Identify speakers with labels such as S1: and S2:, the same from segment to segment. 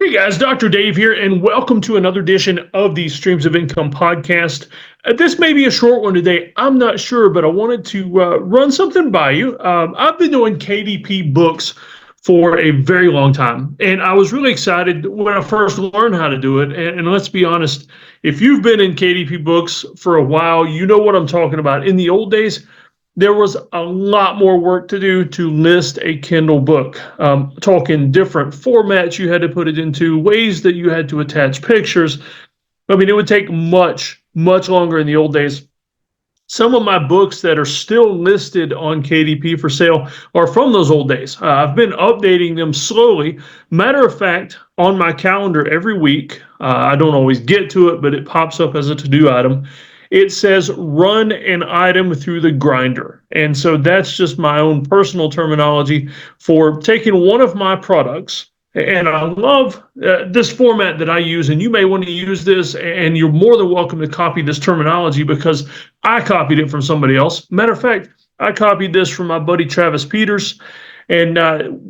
S1: Hey guys, Dr. Dave here, and welcome to another edition of the Streams of Income podcast. This may be a short one today. I'm not sure, but I wanted to run something by you. I've been doing KDP books for a very long time, and I was really excited when I first learned how to do it. And let's be honest, if you've been in KDP books for a while, you know what I'm talking about. In the old days, there was a lot more work to do to list a Kindle book. Talking different formats you had to put it into, ways that you had to attach pictures. I mean, it would take much, much longer in the old days. Some of my books that are still listed on KDP for sale are from those old days. I've been updating them slowly. Matter of fact, on my calendar every week, I don't always get to it, but it pops up as a to-do item. It says run an item through the grinder. And so that's just my own personal terminology for taking one of my products. And I love this format that I use, and you may want to use this, and you're more than welcome to copy this terminology because I copied it from somebody else. Matter of fact, I copied this from my buddy Travis Peters, and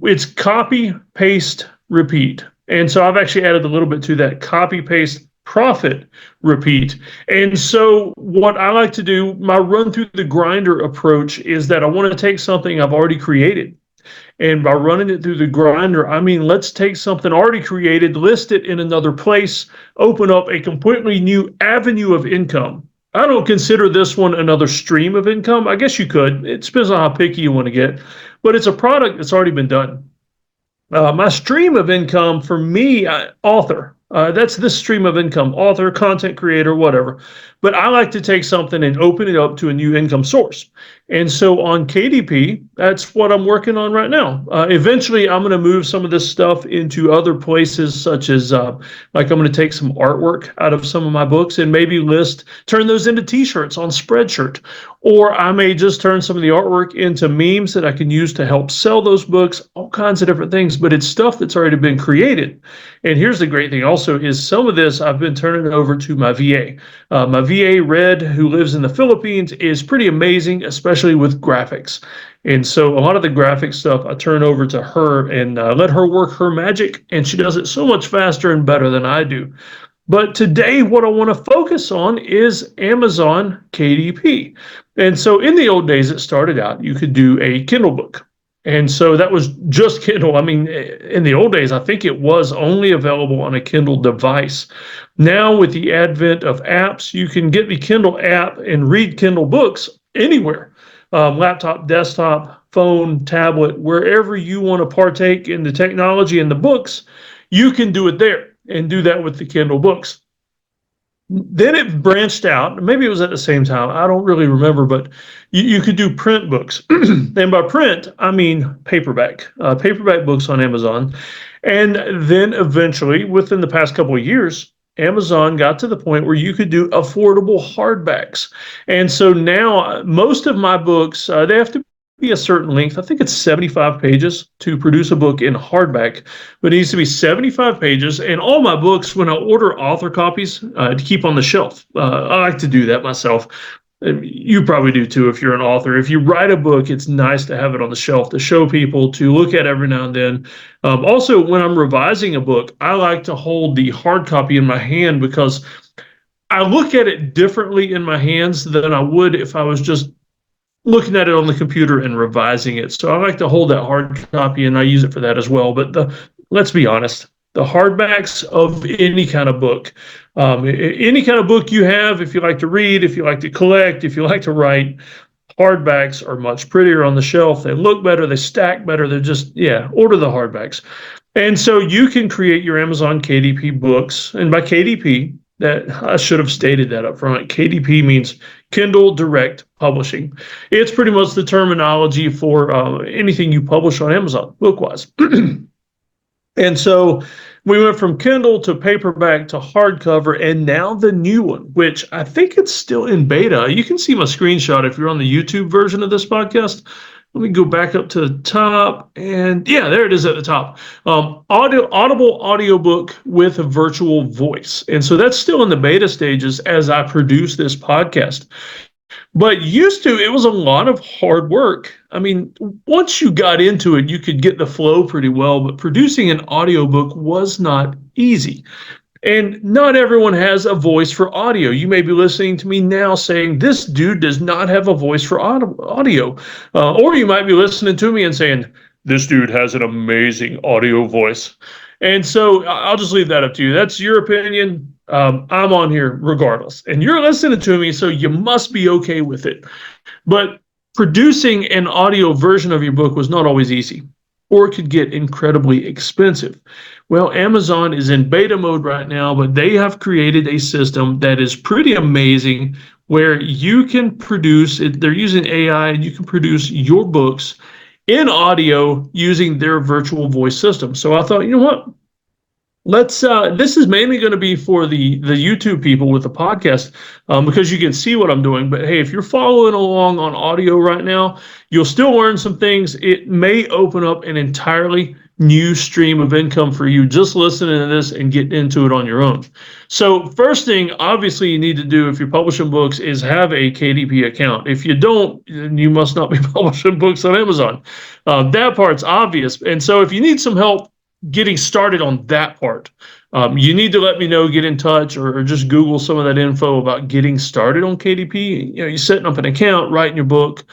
S1: it's copy, paste, repeat. And so I've actually added a little bit to that: copy, paste, profit, repeat. And so what I like to do, my run through the grinder approach, is that I want to take something I've already created. And by running it through the grinder, I mean, let's take something already created, list it in another place, open up a completely new avenue of income. I don't consider this one another stream of income. I guess you could. It depends on how picky you want to get. But it's a product that's already been done. My stream of income for me, author. That's this stream of income: author, content creator, whatever. But I like to take something and open it up to a new income source. And so on KDP, that's what I'm working on right now. Eventually, I'm going to move some of this stuff into other places, such as like I'm going to take some artwork out of some of my books and maybe turn those into t-shirts on Spreadshirt. Or I may just turn some of the artwork into memes that I can use to help sell those books, all kinds of different things. But it's stuff that's already been created. And here's the great thing also is some of this I've been turning over to my VA. My VA, Red, who lives in the Philippines, is pretty amazing, especially with graphics. And so a lot of the graphic stuff I turn over to her and let her work her magic. And she does it so much faster and better than I do. But today, what I want to focus on is Amazon KDP. And so in the old days, it started out, you could do a Kindle book. And so that was just Kindle. I mean, in the old days, I think it was only available on a Kindle device. Now, with the advent of apps, you can get the Kindle app and read Kindle books anywhere. Laptop, desktop, phone, tablet, wherever you want to partake in the technology and the books, you can do it there and do that with the Kindle books. Then it branched out. Maybe it was at the same time. I don't really remember, but you could do print books. And by print, I mean paperback books on Amazon. And then eventually, within the past couple of years, Amazon got to the point where you could do affordable hardbacks. And so now most of my books, they have to be a certain length. I think it's 75 pages to produce a book in hardback, but it needs to be 75 pages. And all my books, when I order author copies to keep on the shelf, I like to do that myself. You probably do too if you're an author. If you write a book, it's nice to have it on the shelf to show people, to look at every now and then. Also, when I'm revising a book, I like to hold the hard copy in my hand because I look at it differently in my hands than I would if I was just looking at it on the computer and revising it. So I like to hold that hard copy, and I use it for that as well. But let's be honest, the hardbacks of any kind of book, any kind of book you have, if you like to read, if you like to collect, if you like to write, hardbacks are much prettier on the shelf. They look better, they stack better. They're just, order the hardbacks. And so you can create your Amazon KDP books. And by KDP, that I should have stated that up front. KDP means Kindle Direct Publishing. It's pretty much the terminology for anything you publish on Amazon, book-wise. And so we went from Kindle to paperback to hardcover, and now the new one, which I think it's still in beta. You can see my screenshot if you're on the YouTube version of this podcast. Let me go back up to the top, and there it is at the top. Audible audiobook with a virtual voice. And so that's still in the beta stages as I produce this podcast. But used to, it was a lot of hard work. I mean, once you got into it, you could get the flow pretty well, but producing an audiobook was not easy. And not everyone has a voice for audio. You may be listening to me now saying, this dude does not have a voice for audio. Or you might be listening to me and saying, this dude has an amazing audio voice. And so I'll just leave that up to you. That's your opinion. I'm on here regardless. And you're listening to me, so you must be okay with it. But producing an audio version of your book was not always easy, or it could get incredibly expensive. Well, Amazon is in beta mode right now, but they have created a system that is pretty amazing where you can produce it. They're using AI, and you can produce your books in audio using their virtual voice system. So I thought, you know what? This is mainly going to be for the YouTube people with the podcast, because you can see what I'm doing. But hey, if you're following along on audio right now, you'll still learn some things. It may open up an entirely new stream of income for you just listening to this and getting into it on your own. So first thing, obviously, you need to do if you're publishing books is have a KDP account. If you don't, then you must not be publishing books on Amazon. That part's obvious. And so if you need some help getting started on that part, you need to let me know, get in touch, or just Google some of that info about getting started on KDP. You know, you're setting up an account, writing your book,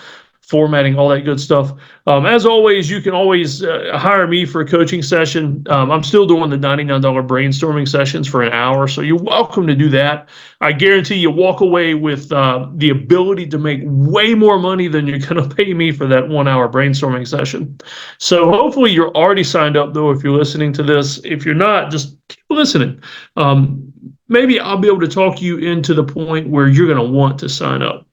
S1: formatting, all that good stuff. As always, you can always hire me for a coaching session. I'm still doing the $99 brainstorming sessions for an hour, so you're welcome to do that. I guarantee you walk away with the ability to make way more money than you're going to pay me for that 1 hour brainstorming session. So hopefully you're already signed up, though, if you're listening to this. If you're not, just keep listening. Maybe I'll be able to talk you into the point where you're going to want to sign up.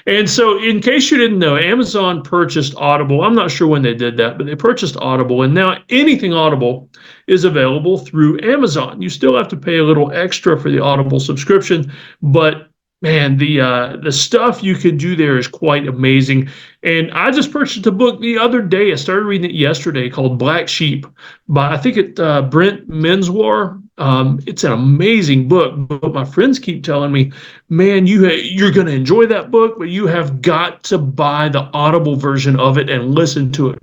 S1: And so in case you didn't know, Amazon purchased Audible. I'm not sure when they did that, but they purchased Audible. And now anything Audible is available through Amazon. You still have to pay a little extra for the Audible subscription, but man, the stuff you could do there is quite amazing. And I just purchased a book the other day. I started reading it yesterday, called Black Sheep by, I think it Brent Menswar. It's an amazing book, but my friends keep telling me, man, you're going to enjoy that book, but you have got to buy the Audible version of it and listen to it.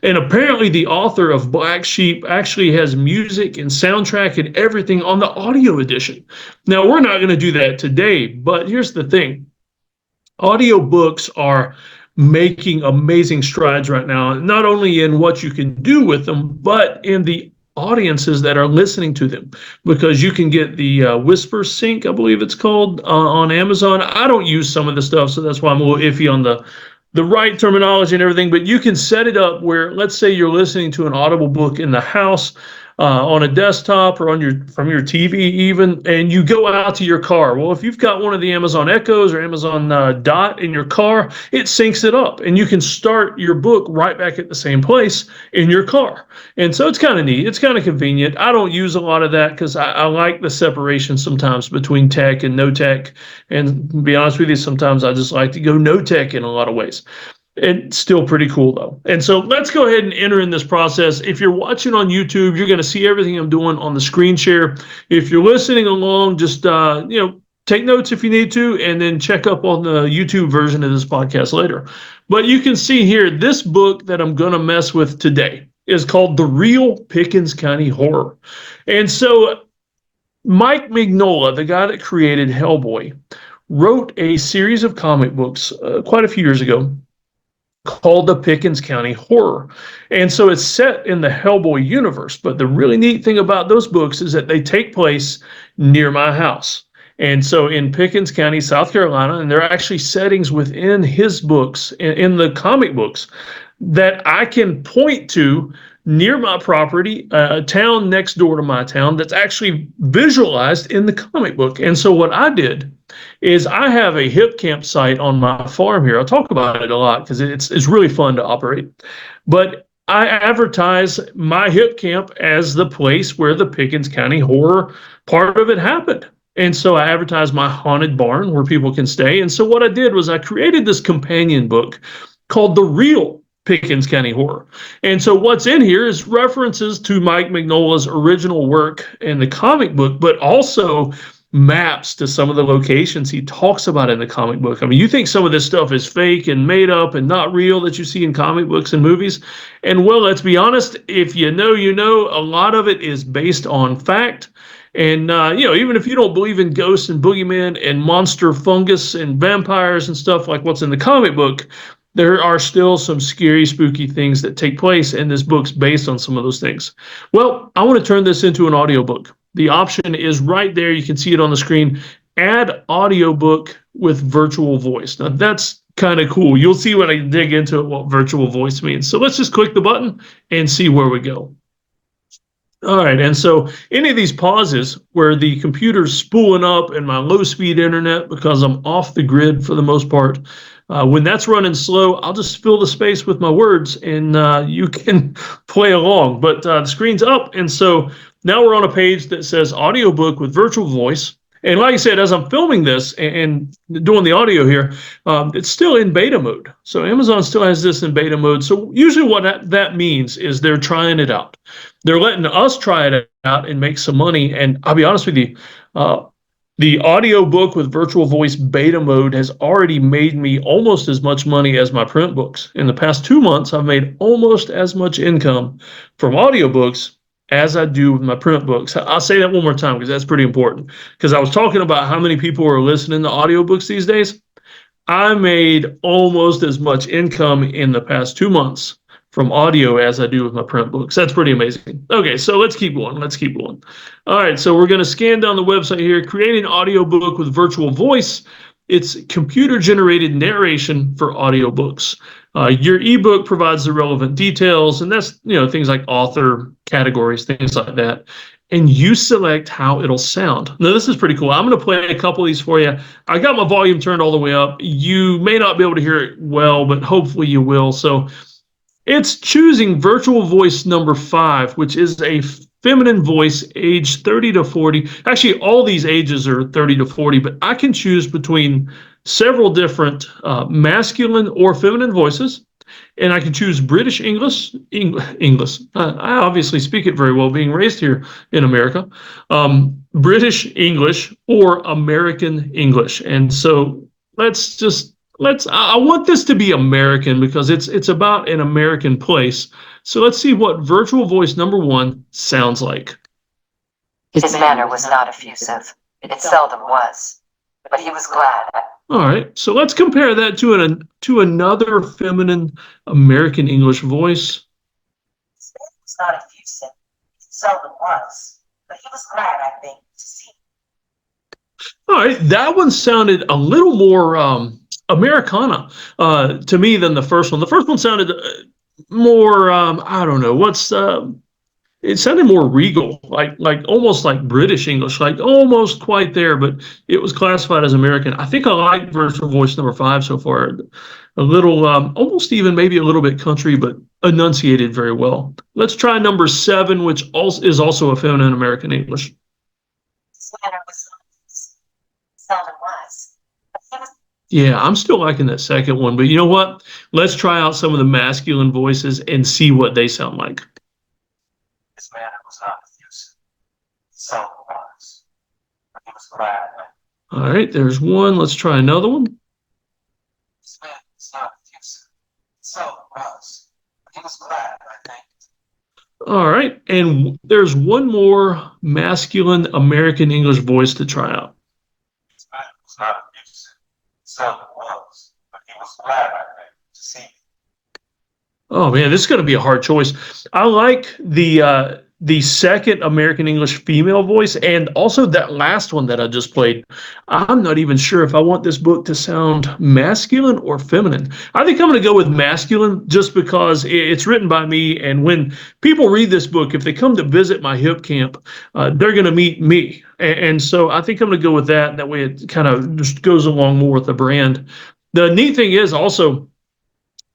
S1: And apparently the author of Black Sheep actually has music and soundtrack and everything on the audio edition. Now, we're not going to do that today, but here's the thing. Audiobooks are making amazing strides right now, not only in what you can do with them, but in the audiences that are listening to them, because you can get the Whisper Sync, I believe it's called, on Amazon. I don't use some of the stuff, so that's why I'm a little iffy on the right terminology and everything, but you can set it up where, let's say you're listening to an Audible book in the house, on a desktop or from your TV even, and you go out to your car. Well, if you've got one of the Amazon Echoes or Amazon Dot in your car, it syncs it up, and you can start your book right back at the same place in your car. And so it's kind of neat. It's kind of convenient. I don't use a lot of that because I like the separation sometimes between tech and no tech. And to be honest with you, sometimes I just like to go no tech in a lot of ways. It's still pretty cool, though. And so let's go ahead and enter in this process. If you're watching on YouTube, you're going to see everything I'm doing on the screen share. If you're listening along, just take notes if you need to, and then check up on the YouTube version of this podcast later. But you can see here, this book that I'm going to mess with today is called The Real Pickens County Horror. And so Mike Mignola, the guy that created Hellboy, wrote a series of comic books quite a few years ago called the Pickens County Horror. And so it's set in the Hellboy universe. But the really neat thing about those books is that they take place near my house. And so in Pickens County, South Carolina, and there are actually settings within his books, in the comic books, that I can point to near my property, a town next door to my town that's actually visualized in the comic book. And so what I did is I have a hip campsite on my farm here. I'll talk about it a lot because it's really fun to operate. But I advertise my hip camp as the place where the Pickens County Horror part of it happened. And so I advertised my haunted barn where people can stay. And so what I did was I created this companion book called The Real Pickens County Horror. And so what's in here is references to Mike Mignola's original work in the comic book, but also maps to some of the locations he talks about in the comic book. I mean, you think some of this stuff is fake and made up and not real that you see in comic books and movies. And well, let's be honest, if you know, you know, a lot of it is based on fact. And, even if you don't believe in ghosts and boogeymen and monster fungus and vampires and stuff like what's in the comic book, there are still some scary, spooky things that take place, and this book's based on some of those things. Well, I want to turn this into an audiobook. The option is right there. You can see it on the screen. Add audiobook with virtual voice. Now, that's kind of cool. You'll see when I dig into it what virtual voice means. So let's just click the button and see where we go. All right, and so any of these pauses where the computer's spooling up and my low-speed internet because I'm off the grid for the most part, when that's running slow, I'll just fill the space with my words, and you can play along. But the screen's up, and so now we're on a page that says audiobook with virtual voice. And like I said, as I'm filming this and doing the audio here, it's still in beta mode. So Amazon still has this in beta mode. So usually what that means is they're trying it out. They're letting us try it out and make some money. And I'll be honest with you, the audiobook with virtual voice beta mode has already made me almost as much money as my print books. In the past 2 months, I've made almost as much income from audiobooks as I do with my print books. I'll say that one more time because that's pretty important. Because I was talking about how many people are listening to audiobooks these days. I made almost as much income in the past 2 months from audio as I do with my print books. That's pretty amazing. Okay, so let's keep going. All right, so we're going to scan down the website here, create an audiobook with virtual voice. It's computer-generated narration for audiobooks. Your ebook provides the relevant details, and that's things like author, categories, things like that. And you select how it'll sound. Now, this is pretty cool. I'm going to play a couple of these for you. I got my volume turned all the way up. You may not be able to hear it well, but hopefully you will. So it's choosing virtual voice number 5, which is a feminine voice, age 30 to 40. Actually, all these ages are 30 to 40, but I can choose between several different masculine or feminine voices, and I can choose British English. I obviously speak it very well, being raised here in America. British English or American English. And so I want this to be American because it's about an American place. So let's see what virtual voice number 1 sounds like.
S2: His manner was not effusive. It seldom was, but he was glad.
S1: All right, so let's compare that to another feminine American English voice.
S2: His manner was not effusive. It seldom was, but he was glad, I think, to see me.
S1: All right, that one sounded a little more Americana to me than the first one. The first one sounded more, I don't know, it sounded more regal, like almost like British English, like almost quite there, but it was classified as American. I think I like virtual voice number 5 so far. A little, almost even maybe a little bit country, but enunciated very well. Let's try number 7, which is also a feminine American English.
S2: His manner was seldom was, but he was.
S1: Yeah, I'm still liking that second one, but you know what? Let's try out some of the masculine voices and see what they sound like.
S2: His manner was not effusive. It seldom was, but he was glad.
S1: All right, there's one. Let's try another one.
S2: His manner was not effusive. It seldom was, but he was glad, I think.
S1: All right, and there's one more masculine American English voice to try out.
S2: His manner was not effusive. It seldom was, but he was glad, I think, to see me.
S1: Oh man, this is going to be a hard choice. I like the second American English female voice, and also that last one that I just played. I'm not even sure if I want this book to sound masculine or feminine. I think I'm going to go with masculine just because it's written by me, and when people read this book, if they come to visit my hip camp, they're going to meet me. And so I think I'm going to go with that. That way it kind of just goes along more with the brand. The neat thing is also,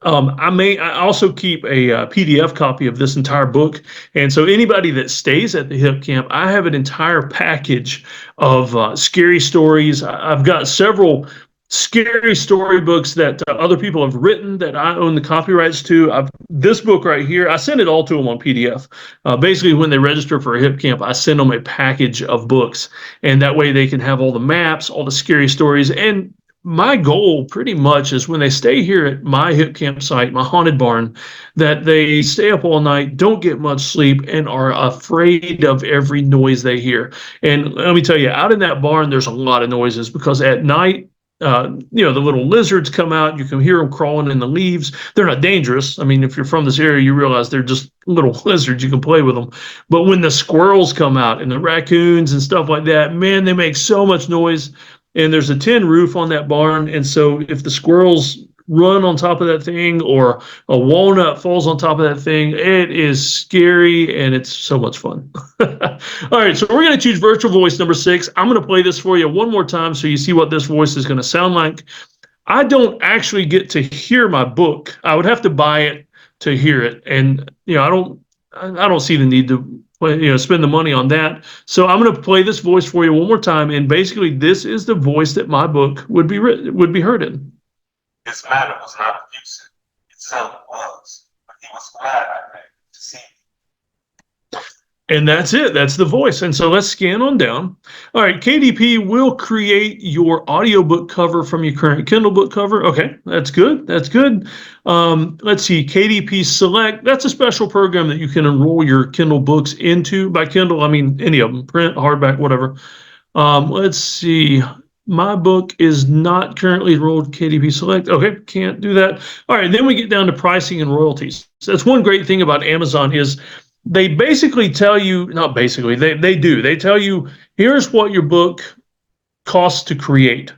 S1: I also keep a PDF copy of this entire book. And so anybody that stays at the hip camp, I have an entire package of scary stories. I've got several scary storybooks that other people have written that I own the copyrights to. This book right here, I send it all to them on PDF. Basically, when they register for a hip camp, I send them a package of books, and that way they can have all the maps, all the scary stories. And my goal pretty much is when they stay here at my hip campsite, my haunted barn, that they stay up all night, don't get much sleep, and are afraid of every noise they hear. And let me tell you, out in that barn, there's a lot of noises because at night, the little lizards come out. You can hear them crawling in the leaves. They're not dangerous. I mean, if you're from this area, you realize they're just little lizards. You can play with them. But when the squirrels come out and the raccoons and stuff like that, man, they make so much noise. And there's a tin roof on that barn. And so if the squirrels run on top of that thing or a walnut falls on top of that thing, it is scary and it's so much fun. All right, so we're going to choose virtual voice number 6. I'm going to play this for you one more time so you see what this voice is going to sound like. I don't actually get to hear my book. I would have to buy it to hear it, and I don't see the need to spend the money on that. So I'm going to play this voice for you one more time, and basically this is the voice that my book would be heard in.
S3: His manner was not effusive. It seldom was, but he was glad, I think, to see me.
S1: And that's it. That's the voice. And so let's scan on down. All right, KDP will create your audiobook cover from your current Kindle book cover. Okay, that's good. That's good. Let's see, KDP Select. That's a special program that you can enroll your Kindle books into. By Kindle, I mean any of them, print, hardback, whatever. Let's see. My book is not currently enrolled KDP Select. Okay, can't do that. All right, then we get down to pricing and royalties. So that's one great thing about Amazon is they basically tell you, not basically, they do. They tell you, here's what your book costs to create.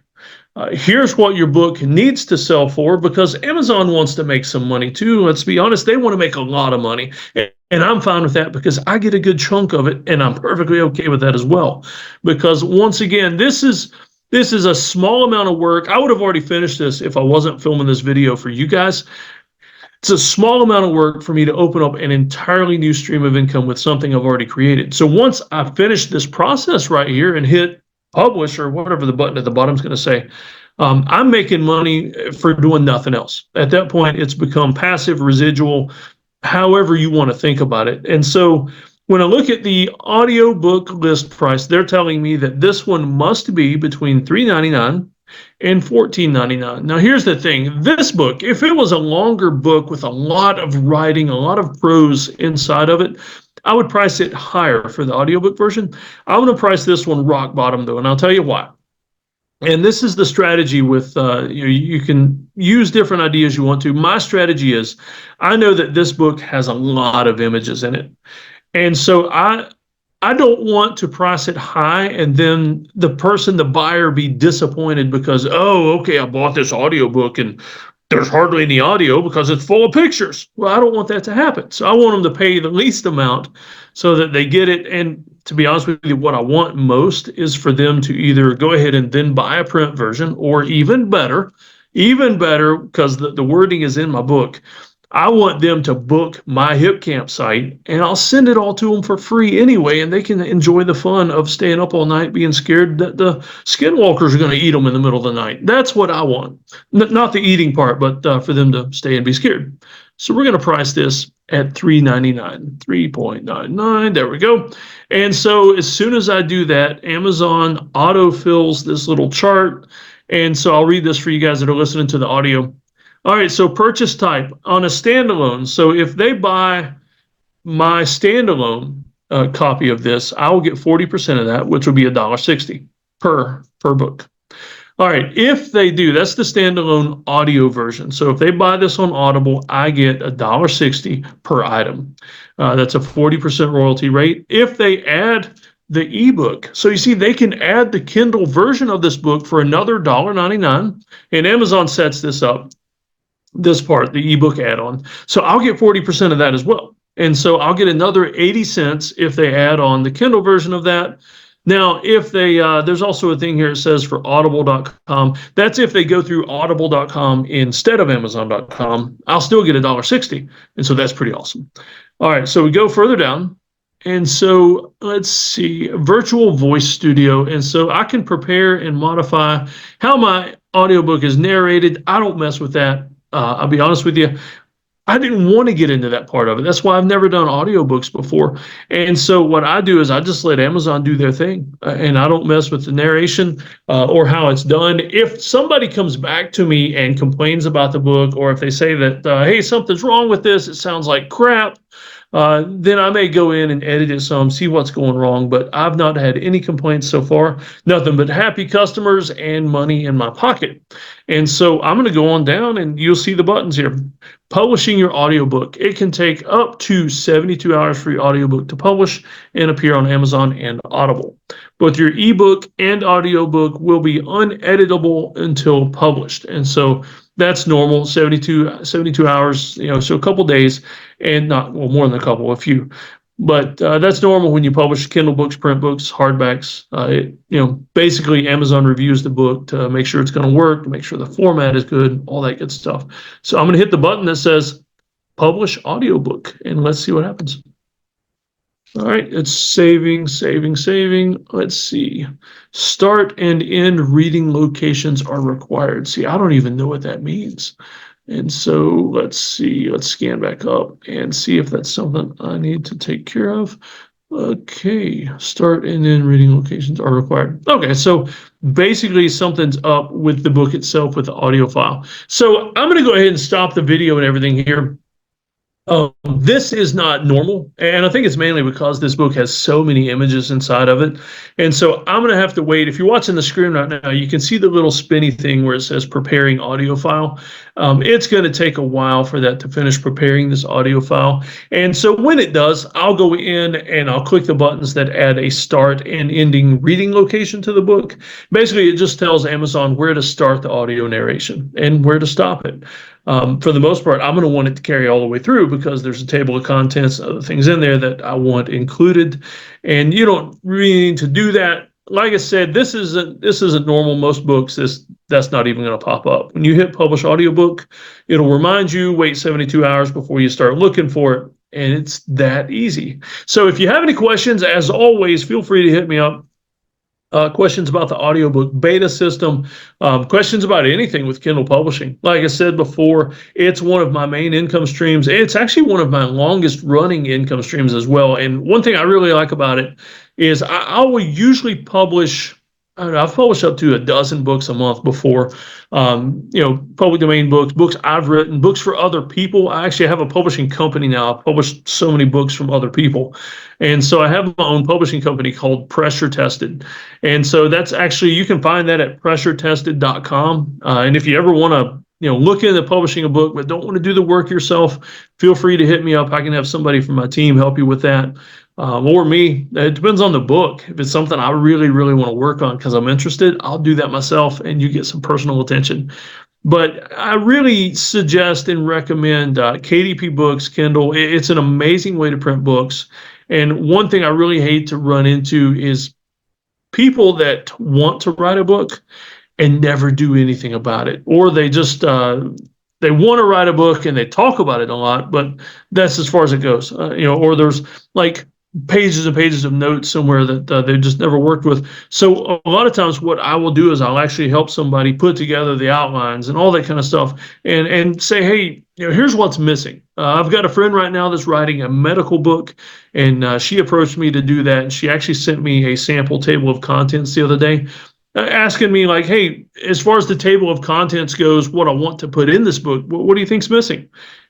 S1: Here's what your book needs to sell for, because Amazon wants to make some money too. Let's be honest, they want to make a lot of money. And I'm fine with that because I get a good chunk of it, and I'm perfectly okay with that as well. Because once again, this is a small amount of work. I would have already finished this if I wasn't filming this video for you guys. It's a small amount of work for me to open up an entirely new stream of income with something I've already created. So once I finish this process right here and hit publish or whatever the button at the bottom is going to say, I'm making money for doing nothing else. At that point, it's become passive, residual, however you want to think about it. And so when I look at the audiobook list price, they're telling me that this one must be between $3.99 and $14.99. Now, here's the thing. This book, if it was a longer book with a lot of writing, a lot of prose inside of it, I would price it higher for the audiobook version. I'm going to price this one rock bottom, though, and I'll tell you why. And this is the strategy with, you can use different ideas you want to. My strategy is, I know that this book has a lot of images in it. And so I don't want to price it high and then the buyer be disappointed because, oh, okay, I bought this audiobook and there's hardly any audio because it's full of pictures. Well, I don't want that to happen. So I want them to pay the least amount so that they get it. And to be honest with you, what I want most is for them to either go ahead and then buy a print version, or even better, because the wording is in my book, I want them to book my hip campsite, and I'll send it all to them for free anyway, and they can enjoy the fun of staying up all night being scared that the skinwalkers are going to eat them in the middle of the night. That's what I want. Not the eating part, but for them to stay and be scared. So we're going to price this at $3.99, 3.99. There we go. And so as soon as I do that, Amazon auto-fills this little chart. And so I'll read this for you guys that are listening to the audio. All right, so purchase type on a standalone. So if they buy my standalone copy of this, I will get 40% of that, which will be $1.60 per book. All right, if they do, that's the standalone audio version. So if they buy this on Audible, I get $1.60 per item. That's a 40% royalty rate. If they add the ebook, so you see, they can add the Kindle version of this book for another $1.99, and Amazon sets this up. This part, the ebook add-on. So I'll get 40% of that as well. And so I'll get another 80 cents if they add on the Kindle version of that. Now, if they, there's also a thing here that says for audible.com. That's if they go through audible.com instead of amazon.com. I'll still get $1.60. And so that's pretty awesome. All right, so we go further down. And so let's see, virtual voice studio. And so I can prepare and modify how my audiobook is narrated. I don't mess with that. I'll be honest with you. I didn't want to get into that part of it. That's why I've never done audiobooks before. And so what I do is I just let Amazon do their thing, and I don't mess with the narration or how it's done. If somebody comes back to me and complains about the book, or if they say that, hey, something's wrong with this, it sounds like crap, then I may go in and edit it some, see what's going wrong. But I've not had any complaints so far. Nothing but happy customers and money in my pocket. And so I'm going to go on down and you'll see the buttons here. Publishing your audiobook. It can take up to 72 hours for your audiobook to publish and appear on Amazon and Audible. Both your ebook and audiobook will be uneditable until published. And so that's normal, 72 hours, so a couple days, and not, well, more than a couple, a few. But that's normal when you publish Kindle books, print books, hardbacks. Basically Amazon reviews the book to make sure it's going to work, to make sure the format is good, all that good stuff. So I'm going to hit the button that says Publish Audiobook, and let's see what happens. All right, it's saving. Let's see. Start and end reading locations are required. See, I don't even know what that means. And so let's see, let's scan back up and see if that's something I need to take care of. Okay, start and end reading locations are required. Okay, so basically something's up with the book itself with the audio file. So I'm going to go ahead and stop the video and everything here. This is not normal, and I think it's mainly because this book has so many images inside of it. And so I'm going to have to wait. If you're watching the screen right now, you can see the little spinny thing where it says preparing audio file. It's going to take a while for that to finish preparing this audio file. And so when it does, I'll go in and I'll click the buttons that add a start and ending reading location to the book. Basically, it just tells Amazon where to start the audio narration and where to stop it. For the most part, I'm going to want it to carry all the way through because there's a table of contents, other things in there that I want included. And you don't really need to do that. Like I said, this isn't normal. Most books, that's not even going to pop up. When you hit publish audiobook, it'll remind you, wait 72 hours before you start looking for it. And it's that easy. So if you have any questions, as always, feel free to hit me up. Questions about the audiobook beta system, questions about anything with Kindle publishing. Like I said before, it's one of my main income streams. It's actually one of my longest running income streams as well. And one thing I really like about it is I will usually publish, I've published up to a dozen books a month before, public domain books I've written, books for other people. I actually have a publishing company now. I published so many books from other people. And so I have my own publishing company called Pressure Tested. And so that's actually, you can find that at pressuretested.com. And if you ever want to, look into publishing a book, but don't want to do the work yourself, feel free to hit me up. I can have somebody from my team help you with that. Or me. It depends on the book. If it's something I really, really want to work on because I'm interested, I'll do that myself and you get some personal attention. But I really suggest and recommend KDP Books, Kindle. It's an amazing way to print books. And one thing I really hate to run into is people that want to write a book and never do anything about it. Or they just they want to write a book and they talk about it a lot, but that's as far as it goes. Or there's like pages and pages of notes somewhere that they've just never worked with. So a lot of times what I will do is I'll actually help somebody put together the outlines and all that kind of stuff and say, hey, here's what's missing. I've got a friend right now that's writing a medical book, and she approached me to do that. And she actually sent me a sample table of contents the other day, asking me like, hey, as far as the table of contents goes, what I want to put in this book, what do you think's missing?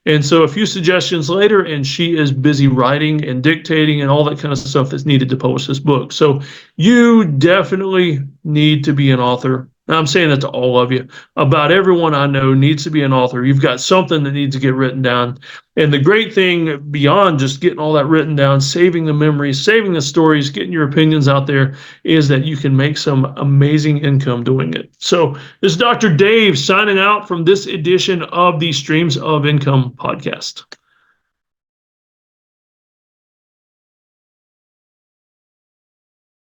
S1: And so a few suggestions later, and she is busy writing and dictating and all that kind of stuff that's needed to publish this book. So you definitely need to be an author. I'm saying that to all of you. About everyone I know needs to be an author. You've got something that needs to get written down. And the great thing beyond just getting all that written down, saving the memories, saving the stories, getting your opinions out there, is that you can make some amazing income doing it. So this is Dr. Dave signing out from this edition of the Streams of Income podcast.